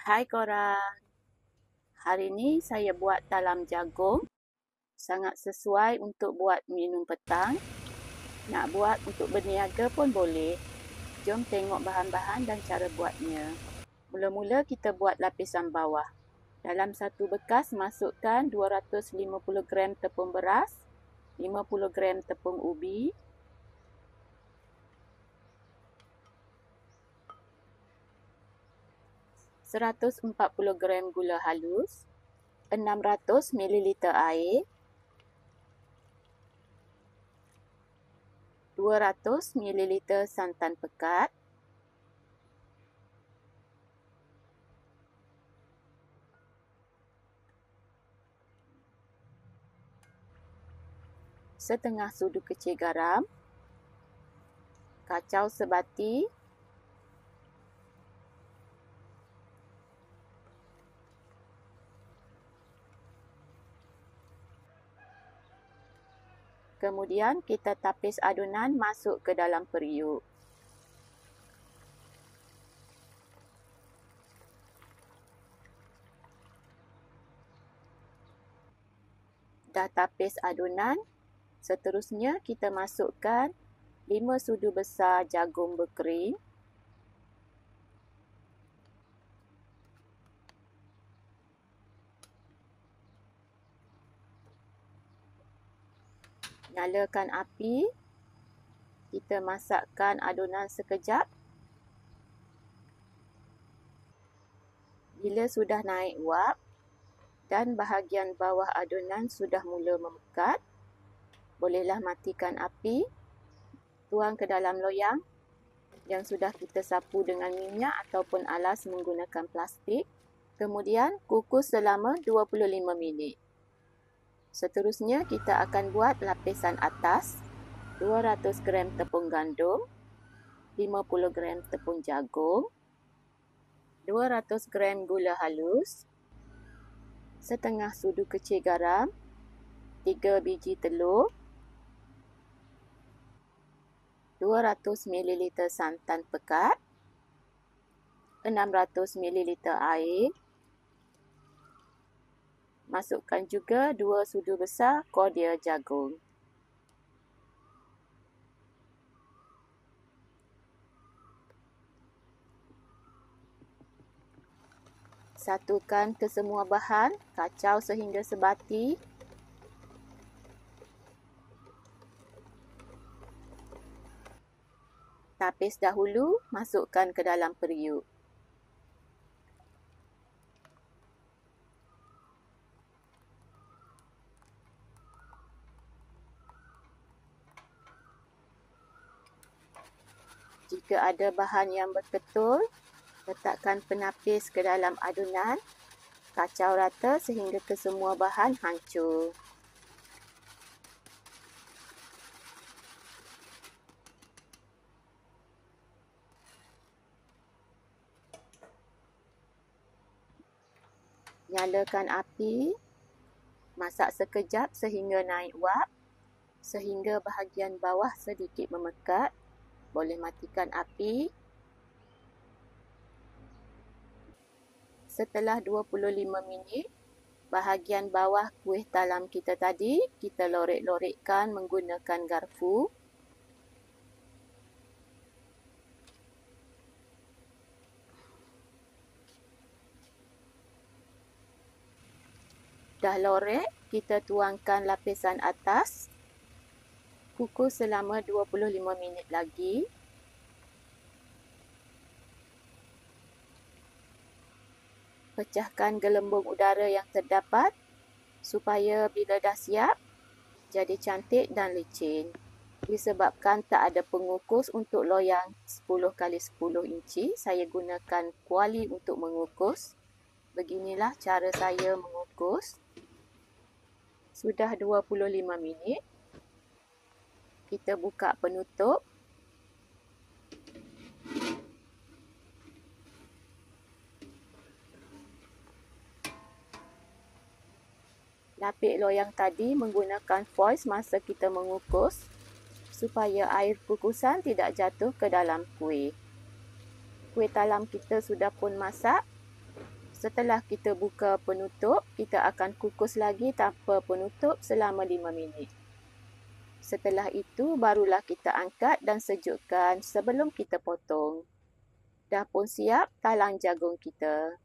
Hai korang, hari ni saya buat talam jagung. Sangat sesuai untuk buat minum petang. Nak buat untuk berniaga pun boleh. Jom tengok bahan-bahan dan cara buatnya. Mula-mula kita buat lapisan bawah. Dalam satu bekas masukkan 250 gram tepung beras, 50 gram tepung ubi, 140 gram gula halus, 600 ml air, 200 ml santan pekat, setengah sudu kecil garam, kacau sebati, kemudian kita tapis adunan masuk ke dalam periuk. Dah tapis adunan, seterusnya kita masukkan 5 sudu besar jagung berkering, nyalakan api, kita masakkan adunan sekejap. Bila sudah naik wap dan bahagian bawah adunan sudah mula memekat, bolehlah matikan api, tuang ke dalam loyang yang sudah kita sapu dengan minyak ataupun alas menggunakan plastik. Kemudian kukus selama 25 minit. Seterusnya kita akan buat lapisan atas, 200 gram tepung gandum, 50 gram tepung jagung, 200 gram gula halus, setengah sudu kecil garam, 3 biji telur, 200 ml santan pekat, 600 ml air. Masukkan juga 2 sudu besar kordial jagung. Satukan kesemua bahan, kacau sehingga sebati. Tapis dahulu, masukkan ke dalam periuk. Jika ada bahan yang berketul, letakkan penapis ke dalam adunan, kacau rata sehingga kesemua bahan hancur. Nyalakan api, masak sekejap sehingga naik wap, sehingga bahagian bawah sedikit memekat. Boleh matikan api. Setelah 25 minit, bahagian bawah kuih talam kita tadi, kita lorek-lorekkan menggunakan garpu. Dah lorek, kita tuangkan lapisan atas. Kukus selama 25 minit lagi. Pecahkan gelembung udara yang terdapat supaya bila dah siap, jadi cantik dan licin. Disebabkan tak ada pengukus untuk loyang 10x10 inci, saya gunakan kuali untuk mengukus. Beginilah cara saya mengukus. Sudah 25 minit. Kita buka penutup. Lapik loyang tadi menggunakan foil semasa kita mengukus supaya air kukusan tidak jatuh ke dalam kuih. Kuih talam kita sudah pun masak. Setelah kita buka penutup, kita akan kukus lagi tanpa penutup selama 5 minit. Setelah itu, barulah kita angkat dan sejukkan sebelum kita potong. Dah pun siap talang jagung kita.